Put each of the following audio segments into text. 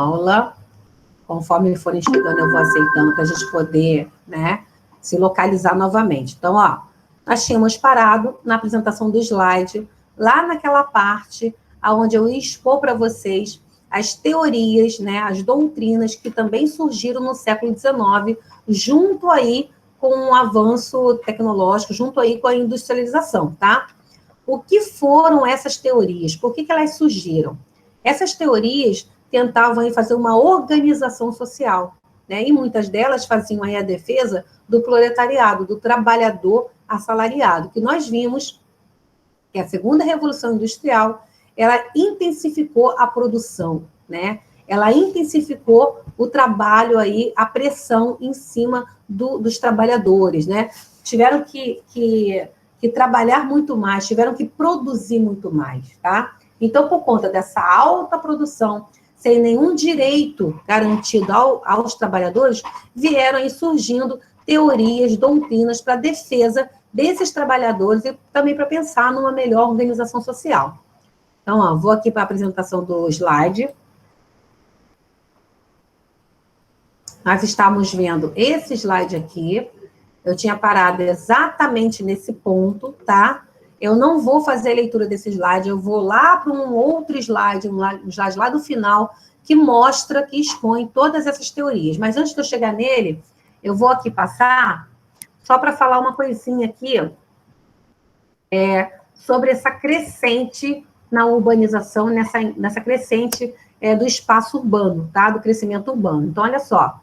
aula. Conforme forem chegando, eu vou aceitando para a gente poder, né, se localizar novamente. Então, ó, nós tínhamos parado na apresentação do slide, lá naquela parte onde eu ia expor para vocês as teorias, né, as doutrinas que também surgiram no século XIX, junto aí com o avanço tecnológico, junto aí com a industrialização, tá? O que foram essas teorias? Por que elas surgiram? Essas teorias tentavam aí fazer uma organização social, né? E muitas delas faziam aí a defesa do proletariado, do trabalhador assalariado, que nós vimos que a segunda revolução industrial, ela intensificou a produção, né? Ela intensificou o trabalho aí, a pressão em cima dos trabalhadores, né? Tiveram que trabalhar muito mais, tiveram que produzir muito mais, tá? Então, por conta dessa alta produção, sem nenhum direito garantido aos trabalhadores, vieram aí surgindo teorias, doutrinas para defesa desses trabalhadores e também para pensar numa melhor organização social. Então, ó, vou aqui para a apresentação do slide. Nós estamos vendo esse slide aqui. Eu tinha parado exatamente nesse ponto, tá? Eu não vou fazer a leitura desse slide, eu vou lá para um outro slide, um slide lá do final, que mostra, que expõe todas essas teorias. Mas antes de eu chegar nele, eu vou aqui passar, só para falar uma coisinha aqui, sobre essa crescente na urbanização, nessa crescente do espaço urbano, tá? Do crescimento urbano. Então, olha só,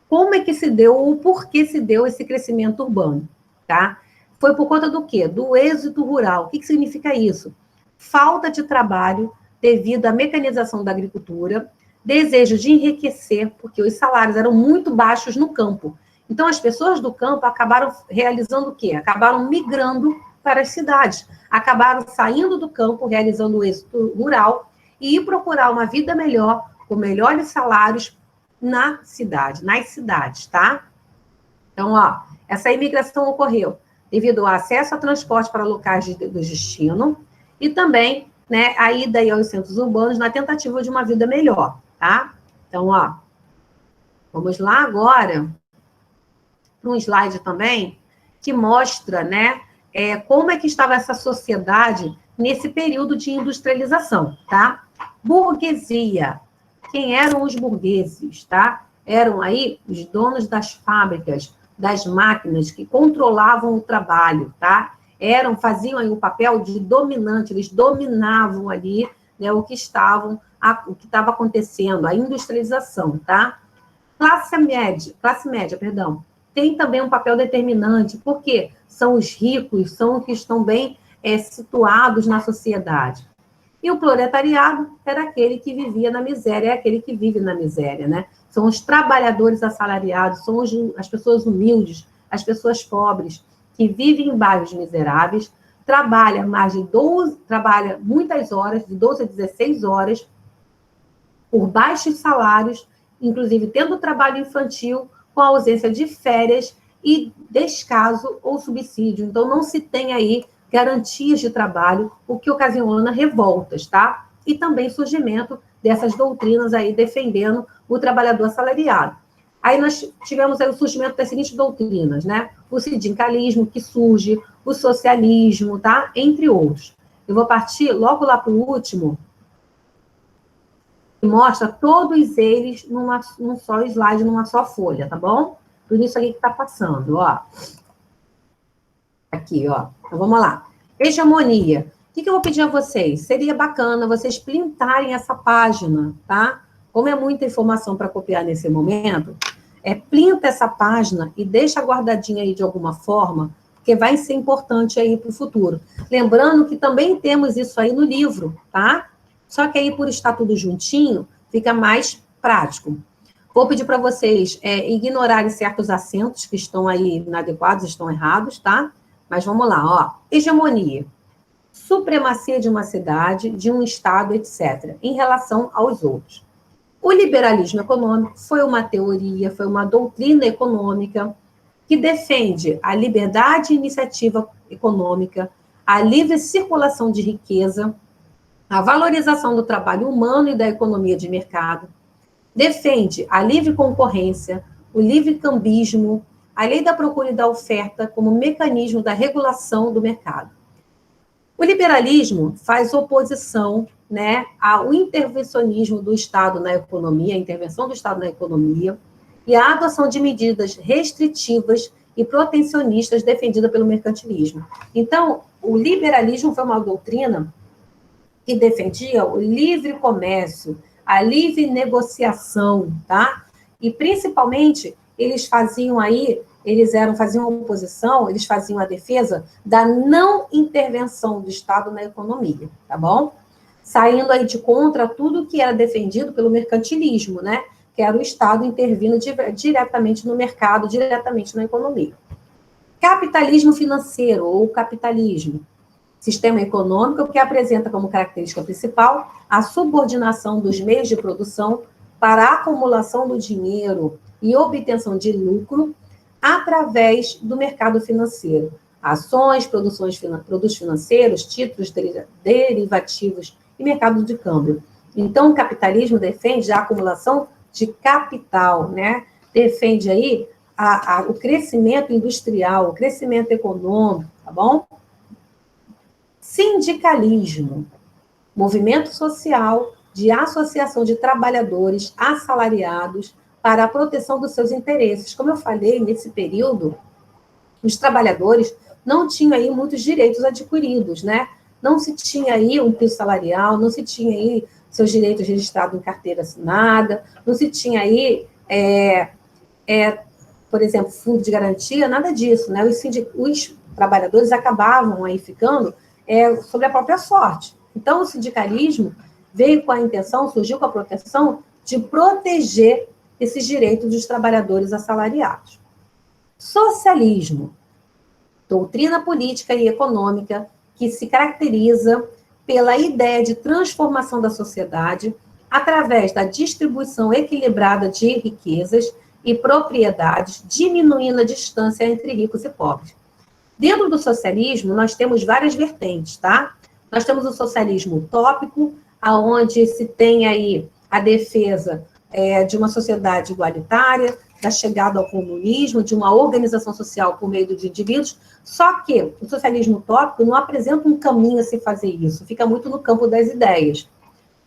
como é que se deu, ou por que se deu esse crescimento urbano, tá? Foi por conta do quê? Do êxodo rural. O que significa isso? Falta de trabalho devido à mecanização da agricultura, desejo de enriquecer, porque os salários eram muito baixos no campo. Então, as pessoas do campo acabaram realizando o quê? Acabaram migrando para as cidades, acabaram saindo do campo, realizando o êxodo rural, e ir procurar uma vida melhor, com melhores salários nas cidades, tá? Então, ó, essa imigração ocorreu devido ao acesso a transporte para locais do destino e também, né, a ida aí aos centros urbanos na tentativa de uma vida melhor, tá? Então, ó, vamos lá agora para um slide também que mostra, né, como é que estava essa sociedade nesse período de industrialização, tá? Burguesia. Quem eram os burgueses, tá? Eram aí os donos das fábricas, das máquinas que controlavam o trabalho, tá? Faziam aí o papel de dominante, eles dominavam ali, né, o que estava acontecendo, a industrialização, tá? Classe média, perdão, tem também um papel determinante, porque são os ricos, são os que estão bem situados na sociedade. E o proletariado era aquele que vivia na miséria, é aquele que vive na miséria, né? São os trabalhadores assalariados, são as pessoas humildes, as pessoas pobres, que vivem em bairros miseráveis, trabalha muitas horas, de 12 a 16 horas, por baixos salários, inclusive tendo trabalho infantil, com a ausência de férias e descaso ou subsídio. Então, não se tem aí garantias de trabalho, o que ocasiona revoltas, tá? E também surgimento dessas doutrinas aí defendendo o trabalhador assalariado. Aí nós tivemos aí o surgimento das seguintes doutrinas, né? O sindicalismo que surge, o socialismo, tá? Entre outros. Eu vou partir logo lá para o último, que mostra todos eles num só slide, numa só folha, tá bom? Tudo isso aqui que está passando, ó. Aqui, ó. Então, vamos lá. Hegemonia. O que eu vou pedir a vocês? Seria bacana vocês printarem essa página, tá? Como é muita informação para copiar nesse momento, printa essa página e deixa guardadinha aí de alguma forma, porque vai ser importante aí para o futuro. Lembrando que também temos isso aí no livro, tá? Só que aí, por estar tudo juntinho, fica mais prático. Vou pedir para vocês ignorarem certos acentos que estão aí inadequados, estão errados, tá? Mas vamos lá, ó. Hegemonia. Supremacia de uma cidade, de um estado, etc., em relação aos outros. O liberalismo econômico foi uma teoria, foi uma doutrina econômica que defende a liberdade e iniciativa econômica, a livre circulação de riqueza, a valorização do trabalho humano e da economia de mercado, defende a livre concorrência, o livre cambismo, a lei da procura e da oferta como mecanismo da regulação do mercado. O liberalismo faz oposição, né, ao intervencionismo do Estado na economia, a intervenção do Estado na economia, e a adoção de medidas restritivas e protecionistas defendida pelo mercantilismo. Então, o liberalismo foi uma doutrina que defendia o livre comércio, a livre negociação, tá? E, principalmente, eles faziam oposição, eles faziam a defesa da não intervenção do Estado na economia, tá bom? Saindo aí de contra tudo que era defendido pelo mercantilismo, né? Que era o Estado intervindo diretamente no mercado, diretamente na economia. Capitalismo financeiro, ou capitalismo, sistema econômico que apresenta como característica principal a subordinação dos meios de produção para a acumulação do dinheiro e obtenção de lucro através do mercado financeiro. Ações, produtos financeiros, títulos derivativos e mercado de câmbio. Então, o capitalismo defende a acumulação de capital, né? Defende aí o crescimento industrial, o crescimento econômico, tá bom? Sindicalismo, movimento social de associação de trabalhadores assalariados para a proteção dos seus interesses. Como eu falei, nesse período, os trabalhadores não tinham aí muitos direitos adquiridos, né? Não se tinha aí um piso salarial, não se tinha aí seus direitos registrados em carteira assinada, não se tinha aí, por exemplo, fundo de garantia, nada disso, né? Os trabalhadores acabavam aí ficando sobre a própria sorte. Então, o sindicalismo veio com a intenção, surgiu com a proteção de proteger esses direitos dos trabalhadores assalariados. Socialismo, doutrina política e econômica que se caracteriza pela ideia de transformação da sociedade através da distribuição equilibrada de riquezas e propriedades, diminuindo a distância entre ricos e pobres. Dentro do socialismo, nós temos várias vertentes, tá? Nós temos o socialismo utópico, aonde se tem aí a defesa de uma sociedade igualitária, da chegada ao comunismo, de uma organização social por meio dos indivíduos, só que o socialismo utópico não apresenta um caminho a se fazer isso, fica muito no campo das ideias.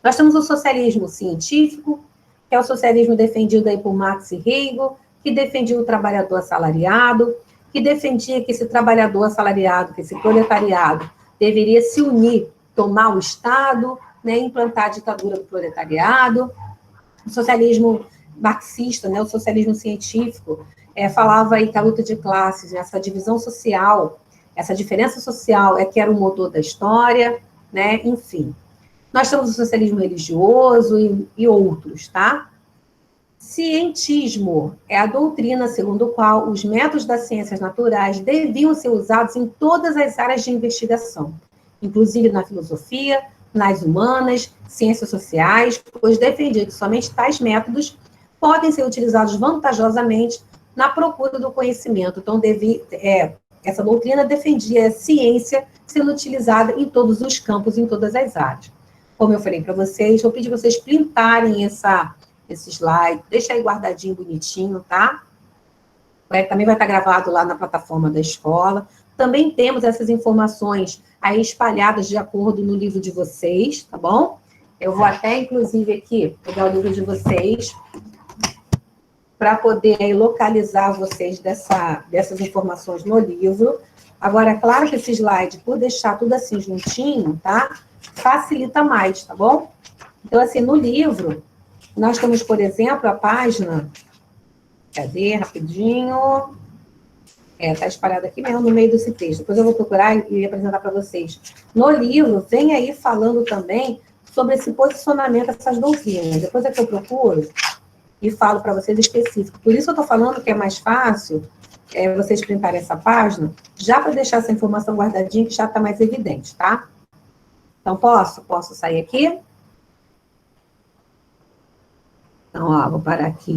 Nós temos o socialismo científico, que é o socialismo defendido aí por Marx e Hegel, que defendia o trabalhador assalariado, que defendia que esse trabalhador assalariado, que esse proletariado, deveria se unir, tomar o Estado, né, implantar a ditadura do proletariado. O socialismo marxista, né, o socialismo científico, falava aí que a luta de classes, essa divisão social, essa diferença social que era o motor da história, né, enfim. Nós temos o socialismo religioso e outros, tá? Cientismo é a doutrina segundo a qual os métodos das ciências naturais deviam ser usados em todas as áreas de investigação, inclusive na filosofia, nas humanas, ciências sociais, pois defendia que somente tais métodos podem ser utilizados vantajosamente na procura do conhecimento. Então, essa doutrina defendia a ciência sendo utilizada em todos os campos, em todas as áreas. Como eu falei para vocês, vou pedir vocês printarem esse slide, deixa aí guardadinho, bonitinho, tá? Também vai estar gravado lá na plataforma da escola. Também temos essas informações aí espalhadas de acordo no livro de vocês, tá bom? Eu vou até, inclusive, aqui, pegar o livro de vocês para poder aí, localizar vocês dessas informações no livro. Agora, é claro que esse slide, por deixar tudo assim juntinho, tá? Facilita mais, tá bom? Então, assim, no livro, nós temos, por exemplo, a página... Cadê? Rapidinho. Está espalhado aqui mesmo no meio desse texto. Depois eu vou procurar e apresentar para vocês. No livro, vem aí falando também sobre esse posicionamento dessas doutrinas. Depois é que eu procuro e falo para vocês específico. Por isso eu estou falando que é mais fácil vocês printarem essa página, já para deixar essa informação guardadinha, que já está mais evidente, tá? Então, posso sair aqui? Então, ó, vou parar aqui.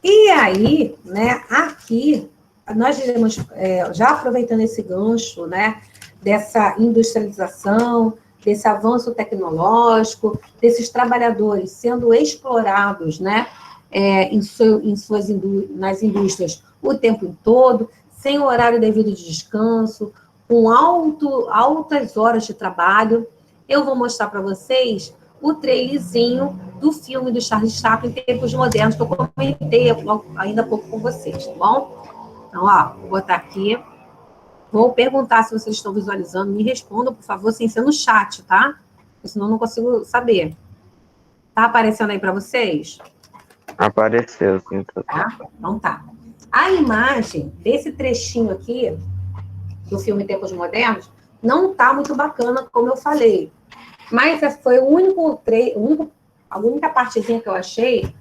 E aí, né, aqui, nós iremos, já aproveitando esse gancho, né, dessa industrialização, desse avanço tecnológico, desses trabalhadores sendo explorados, né, nas indústrias o tempo todo, sem horário devido de descanso, com altas horas de trabalho. Eu vou mostrar para vocês o trailerzinho do filme do Charles Chaplin, Tempos Modernos, que eu comentei ainda há pouco com vocês, tá bom? Então, ó, vou botar aqui. Vou perguntar se vocês estão visualizando. Me respondam, por favor, sem ser no chat, tá? Porque senão eu não consigo saber. Tá aparecendo aí para vocês? Apareceu, sim. Tá? Então tá. A imagem desse trechinho aqui, do filme Tempos Modernos, não tá muito bacana, como eu falei. Mas foi a única partezinha que eu achei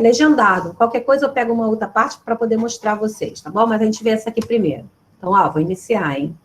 legendado. Qualquer coisa eu pego uma outra parte para poder mostrar a vocês, tá bom? Mas a gente vê essa aqui primeiro. Então, ó, vou iniciar, hein?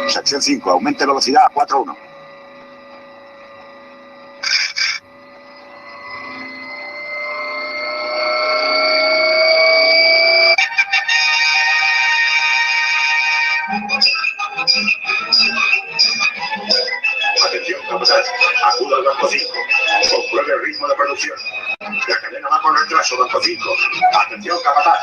Sección 5, aumente velocidad a 4.1. Atención, capataz. Acuda al banco 5. Compruebe el ritmo de producción. La cadena va con retraso, banco 5. Atención, capataz.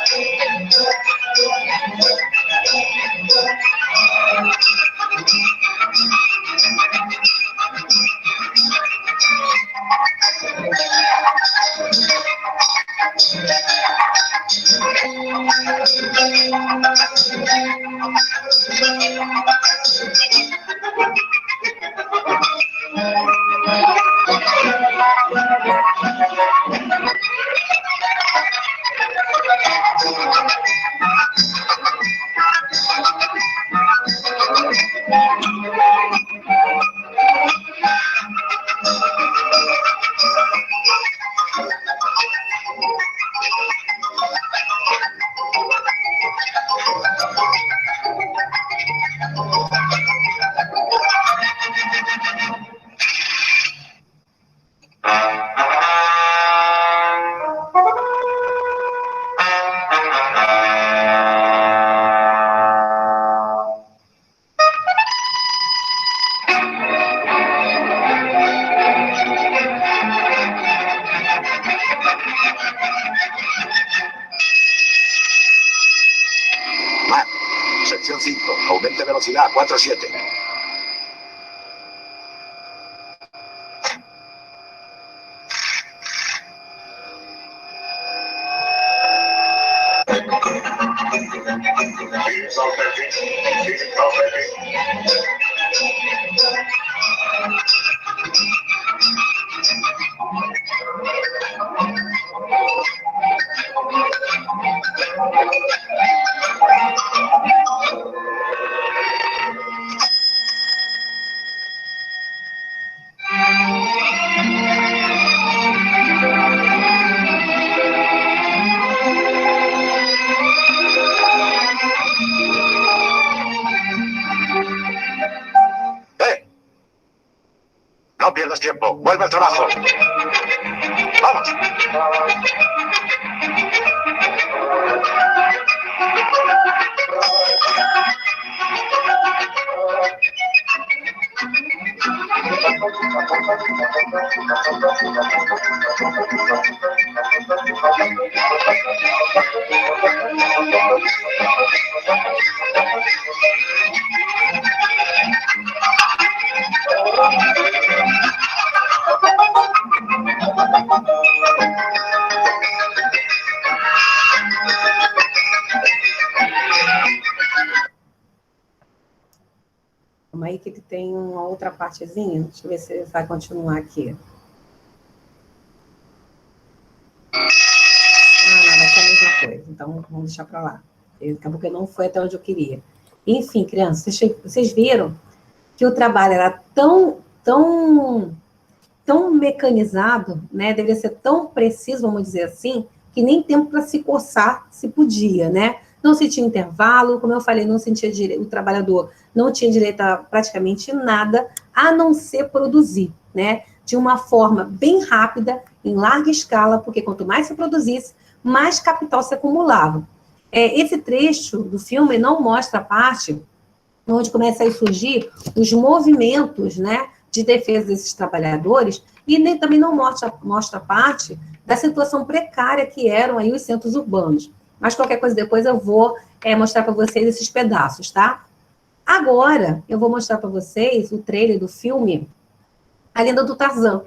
Sección 5, aumente velocidad a 4.7. No pierdas tiempo. Vuelve al trabajo. ¡Vamos! aí que ele tem uma outra partezinha. Deixa eu ver se ele vai continuar aqui. Não, vai ser a mesma coisa. Então, vamos deixar para lá. Acabou que não foi até onde eu queria. Enfim, crianças, vocês viram que o trabalho era tão mecanizado, né? Deveria ser tão preciso, vamos dizer assim, que nem tempo para se coçar se podia, né? Não se tinha intervalo, como eu falei, não se tinha direito, o trabalhador não tinha direito a praticamente nada, a não ser produzir, né? De uma forma bem rápida, em larga escala, porque quanto mais se produzisse, mais capital se acumulava. Esse trecho do filme não mostra a parte onde começa a surgir os movimentos, né, de defesa desses trabalhadores, e nem, também não mostra parte da situação precária que eram aí os centros urbanos. Mas qualquer coisa depois eu vou mostrar para vocês esses pedaços, tá? Agora, eu vou mostrar para vocês o trailer do filme A Lenda do Tarzan,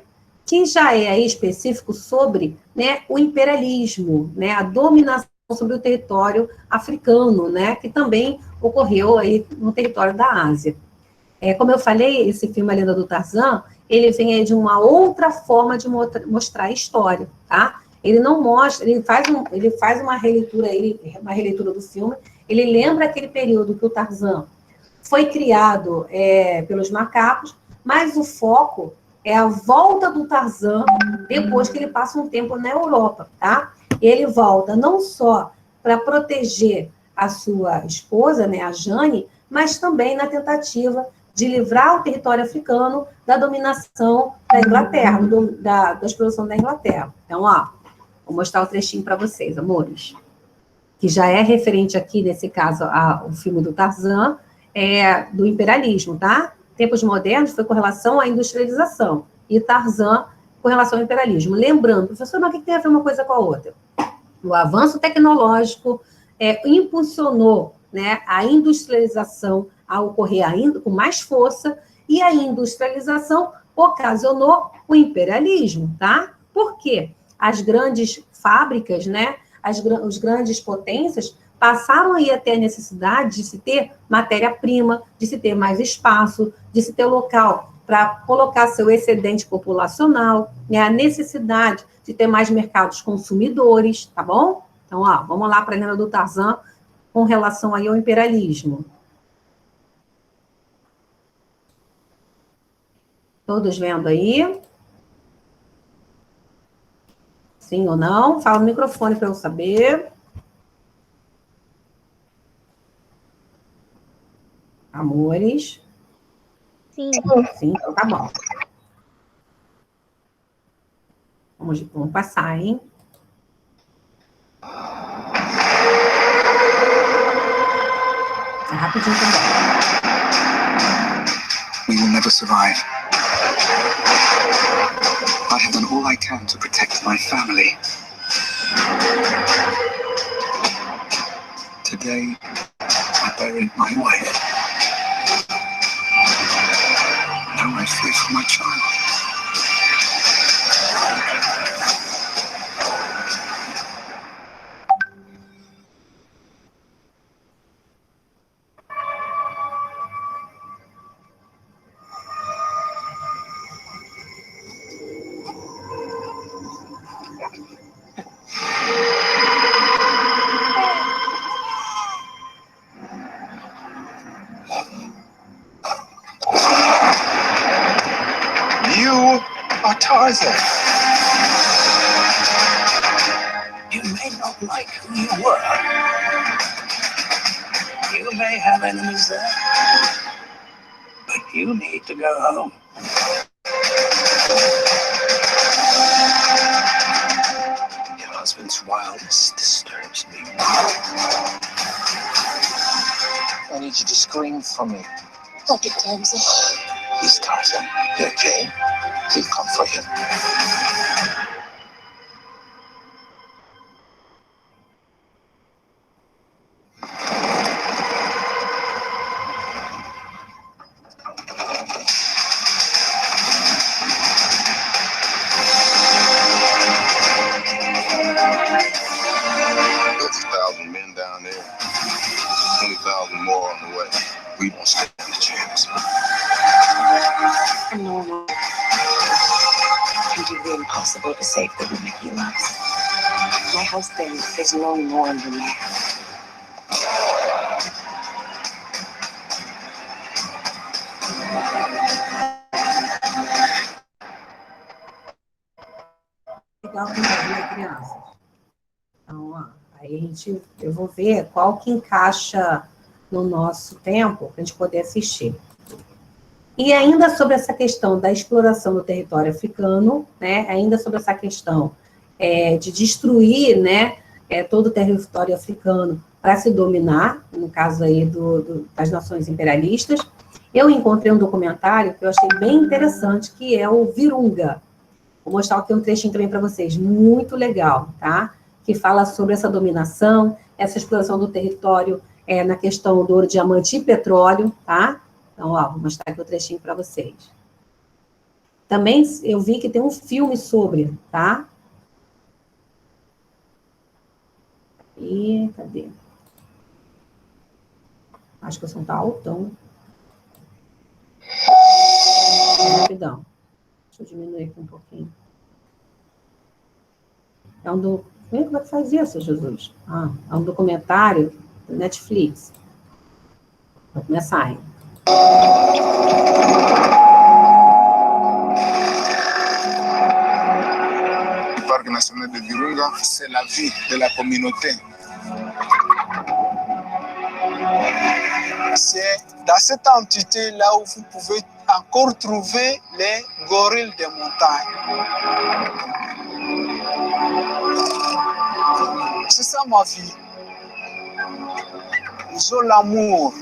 que já é aí específico sobre, né, o imperialismo, né, a dominação sobre o território africano, né, que também ocorreu aí no território da Ásia. Como eu falei, esse filme A Lenda do Tarzan, ele vem aí de uma outra forma de mostrar a história, tá? Ele não mostra, ele faz uma releitura do filme, ele lembra aquele período que o Tarzan foi criado pelos macacos, mas o foco é a volta do Tarzan depois que ele passa um tempo na Europa, tá? Ele volta não só para proteger a sua esposa, né, a Jane, mas também na tentativa de livrar o território africano da dominação da Inglaterra, da exploração da Inglaterra. Então, ó, vou mostrar o trechinho para vocês, amores, que já é referente aqui, nesse caso, ao filme do Tarzan, do imperialismo, tá? Tempos modernos foi com relação à industrialização, e Tarzan com relação ao imperialismo. Lembrando, professor, mas o que tem a ver uma coisa com a outra? O avanço tecnológico impulsionou, né, a industrialização a ocorrer ainda com mais força, e a industrialização ocasionou o imperialismo, tá? Por quê? As grandes fábricas, né, as grandes potências passaram aí a ter a necessidade de se ter matéria-prima, de se ter mais espaço, de se ter local para colocar seu excedente populacional, né, a necessidade de ter mais mercados consumidores, tá bom? Então, ó, vamos lá para a Lenda do Tarzan com relação aí ao imperialismo. Todos vendo aí? Sim ou não? Fala no microfone para eu saber. Amores? Sim. Sim, então tá bom. Vamos passar, hein? É rapidinho também. We will never survive. I have done all I can to protect my family. Today, I buried my wife. Now I fear for my child. Tarzan. You may not like who you were. You may have enemies there. But you need to go home. Your husband's wildness disturbs me. I need you to scream for me. Dr. Tarzan. He's Tarzan. Here, Jane. He'll come for him. There's 1,000 men down there. 20,000 more on the way. We won't stand a chance. normal. It would be impossible to save the woman he loves. My husband is no more than that. Legal também, crianças. Então, ó, aí eu vou ver qual que encaixa no nosso tempo para a gente poder assistir. E ainda sobre essa questão da exploração do território africano, né, ainda sobre essa questão de destruir, né, todo o território africano para se dominar, no caso aí das nações imperialistas, eu encontrei um documentário que eu achei bem interessante, que é o Virunga. Vou mostrar aqui um trechinho também para vocês, muito legal, tá? Que fala sobre essa dominação, essa exploração do território na questão do ouro, diamante e petróleo, tá? Então, ó, vou mostrar aqui o trechinho para vocês. Também eu vi que tem um filme sobre, tá? E cadê? Acho que o som tá altão. Rapidão. Deixa eu diminuir aqui um pouquinho. Como é que faz isso, Jesus? É um documentário do Netflix. Vou começar, hein? Le parc national de Virunga, c'est la vie de la communauté. C'est dans cette entité-là où vous pouvez encore trouver les gorilles des montagnes. C'est ça ma vie. Ils ont l'amour.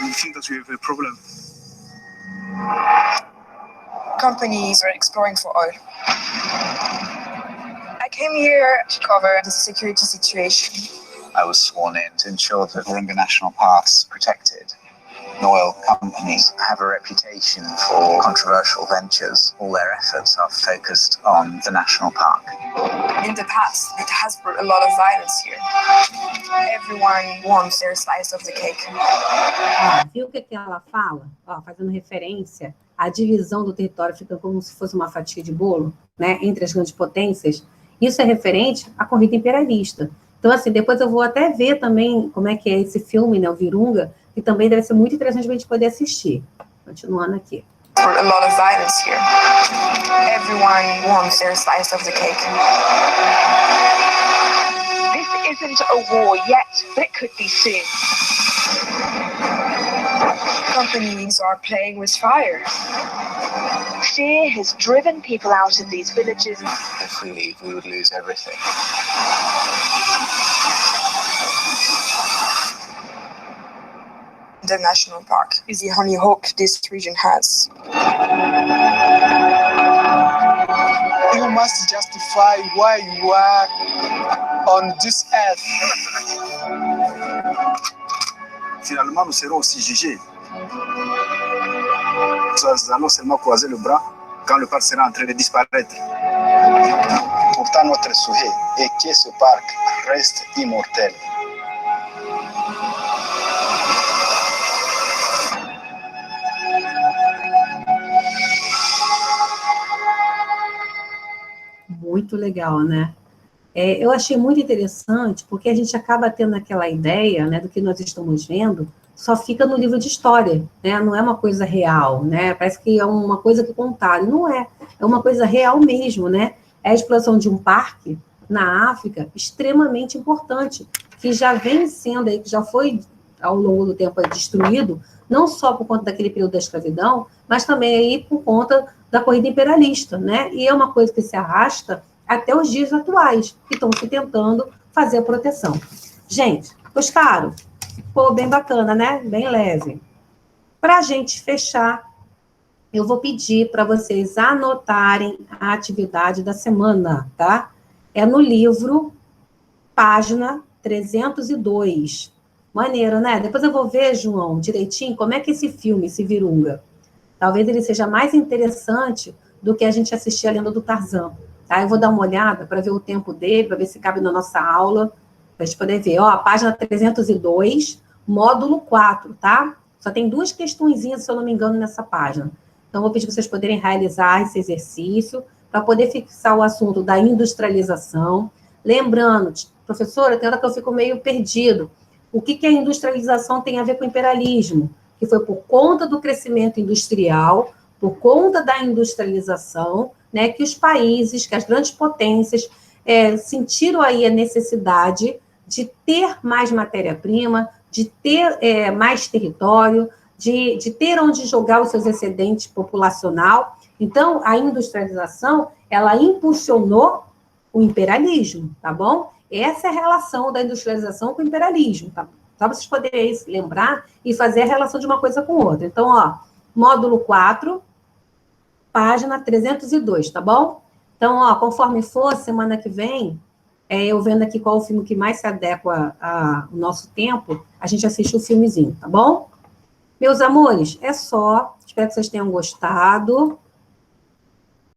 You think that we have a problem? Companies are exploring for oil. I came here to cover the security situation. I was sworn in to ensure that Virunga National Park's protected. Oil companies have a reputation for controversial ventures. All their efforts are focused on the national park. In the past, it has brought a lot of violence here. Everyone wants their slice of the cake. Viu o que ela fala? Fazendo referência à divisão do território, fica como se fosse uma fatia de bolo, né, entre as grandes potências. Isso é referente à corrida imperialista. Então, assim, depois eu vou até ver também como é que é esse filme, né, o Virunga, que também deve ser muito interessante para a gente poder assistir. Continuando aqui. A lot of violence here. Everyone wants their slice of the cake. This isn't a war yet, but it could be soon. Companies are playing with fire. Fear has driven people out of these villages. If we leave, we would lose everything. The national park is the only hope this region has. You must justify why you are on this earth. Finalement, nous serons aussi jugés. Nous allons seulement croiser le bras quand le parc sera en train de disparaître. Pourtant, notre souhait est que ce parc reste immortel. Muito legal, né? Eu achei muito interessante, porque a gente acaba tendo aquela ideia, né, do que nós estamos vendo, só fica no livro de história, né? Não é uma coisa real, né? Parece que é uma coisa que contaram. Não é. É uma coisa real mesmo, né? É a exploração de um parque na África extremamente importante, que já vem sendo aí, que já foi ao longo do tempo destruído, não só por conta daquele período da escravidão, mas também aí por conta da corrida imperialista, né? E é uma coisa que se arrasta até os dias atuais, que estão se tentando fazer a proteção. Gente, gostaram? Pô, bem bacana, né? Bem leve. Para a gente fechar, eu vou pedir para vocês anotarem a atividade da semana, tá? É no livro, página 302. Maneiro, né? Depois eu vou ver, João, direitinho, como é que esse filme, esse Virunga, talvez ele seja mais interessante do que a gente assistir a Lenda do Tarzan, tá? Eu vou dar uma olhada para ver o tempo dele, para ver se cabe na nossa aula, Pra gente poder ver, ó, página 302, módulo 4, tá? Só tem 2 questõezinhas, se eu não me engano, nessa página. Então, vou pedir para vocês poderem realizar esse exercício para poder fixar o assunto da industrialização. Lembrando, professora, tem hora que eu fico meio perdido. O que a industrialização tem a ver com o imperialismo? Que foi por conta do crescimento industrial, por conta da industrialização, né, que os países, que as grandes potências sentiram aí a necessidade de ter mais matéria-prima, de ter mais território, de ter onde jogar os seus excedentes populacional. Então, a industrialização, ela impulsionou o imperialismo, tá bom? Essa é a relação da industrialização com o imperialismo, tá? Só para vocês poderem lembrar e fazer a relação de uma coisa com outra. Então, ó, módulo 4, página 302, tá bom? Então, ó, conforme for, semana que vem, eu vendo aqui qual o filme que mais se adequa ao nosso tempo, a gente assiste o filmezinho, tá bom? Meus amores, é só. Espero que vocês tenham gostado.